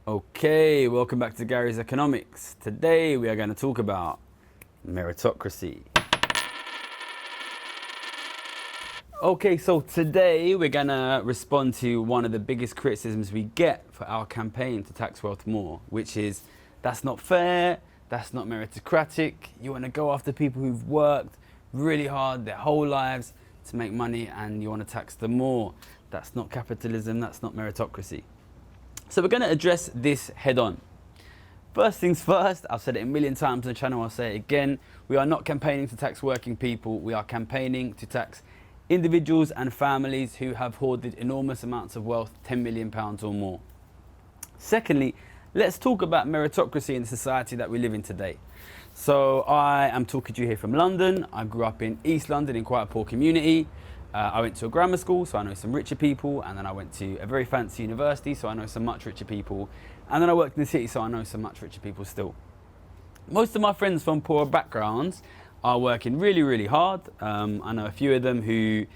Okay, welcome back to Gary's Economics. Today we are going to talk about meritocracy. Okay, so today we're going to respond to one of the biggest criticisms we get for our campaign to tax wealth more, which is that's not fair, that's not meritocratic. You want to go after people who've worked really hard their whole lives to make money and you want to tax them more. That's not capitalism, that's not meritocracy. So we're going to address this head on. First things first, I've said it a million times on the channel, I'll say it again. We are not campaigning to tax working people. We are campaigning to tax individuals and families who have hoarded enormous amounts of wealth, £10 million or more. Secondly, let's talk about meritocracy in the society that we live in today. So I am talking to you here from London. I grew up in East London in quite a poor community. I went to a grammar school, so I know some richer people, and then I went to a very fancy university, so I know some much richer people, and then I worked in the city, so I know some much richer people still. Most of my friends from poorer backgrounds are working really, really hard. I know a few of them who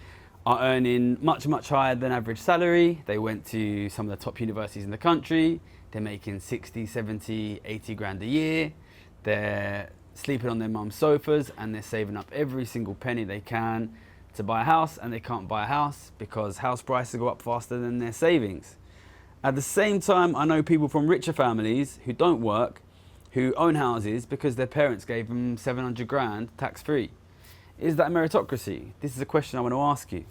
are earning much, much higher than average salary. They went to some of the top universities in the country. They're making 60, 70, 80 grand a year. They're sleeping on their mum's sofas, and they're saving up every single penny they can to buy a house, and they can't buy a house because house prices go up faster than their savings. At the same time, I know people from richer families who don't work, who own houses because their parents gave them 700 grand tax-free. Is that meritocracy? This is a question I want to ask you.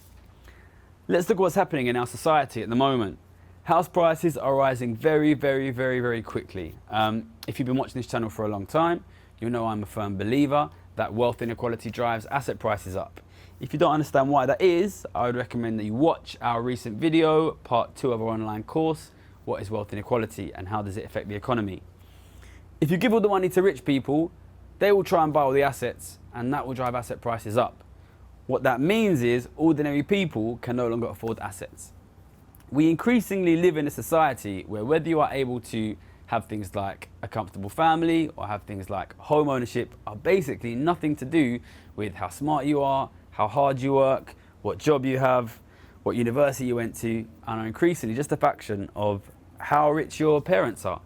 Let's look at what's happening in our society at the moment. House prices are rising very, very, very, very quickly. If you've been watching this channel for a long time, you'll know I'm a firm believer that wealth inequality drives asset prices up. If you don't understand why that is, I would recommend that you watch our recent video, part 2 of our online course, What is Wealth Inequality and How Does It Affect the Economy? If you give all the money to rich people, they will try and buy all the assets, and that will drive asset prices up. What that means is ordinary people can no longer afford assets. We increasingly live in a society where whether you are able to have things like a comfortable family or have things like home ownership are basically nothing to do with how smart you are, how hard you work, what job you have, what university you went to, and are increasingly just a fraction of how rich your parents are.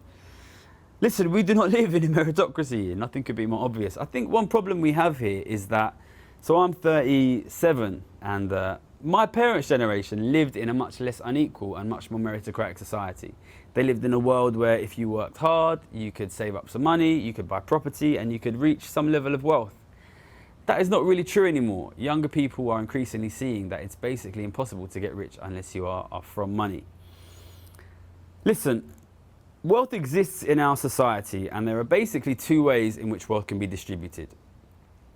Listen, we do not live in a meritocracy. Nothing could be more obvious. I think one problem we have here is that, so I'm 37, and my parents' generation lived in a much less unequal and much more meritocratic society. They lived in a world where if you worked hard, you could save up some money, you could buy property, and you could reach some level of wealth. That is not really true anymore. Younger people are increasingly seeing that it's basically impossible to get rich unless you are from money. Listen, wealth exists in our society, and there are basically 2 ways in which wealth can be distributed.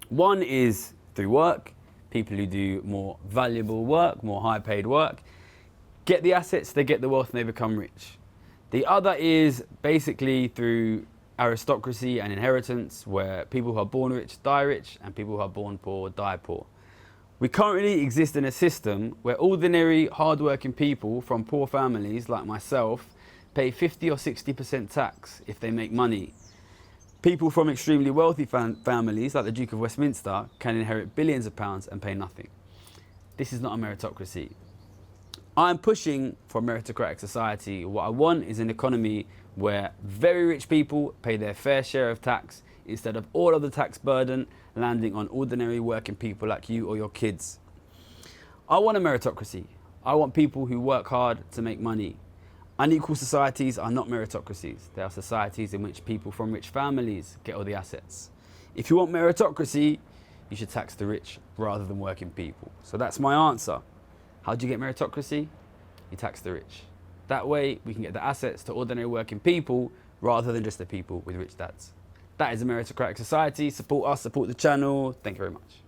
One is through work. People who do more valuable work, more high-paid work, get the assets, they get the wealth, and they become rich. The other is basically through aristocracy and inheritance, where people who are born rich die rich, and people who are born poor die poor. We currently exist in a system where ordinary, hard-working people from poor families like myself pay 50 or 60% tax if they make money. People from extremely wealthy families, like the Duke of Westminster, can inherit billions of pounds and pay nothing. This is not a meritocracy. I'm pushing for a meritocratic society. What I want is an economy where very rich people pay their fair share of tax instead of all of the tax burden landing on ordinary working people like you or your kids. I want a meritocracy. I want people who work hard to make money. Unequal societies are not meritocracies. They are societies in which people from rich families get all the assets. If you want meritocracy, you should tax the rich rather than working people. So that's my answer. How do you get meritocracy? You tax the rich. That way, we can get the assets to ordinary working people rather than just the people with rich dads. That is a meritocratic society. Support us, support the channel. Thank you very much.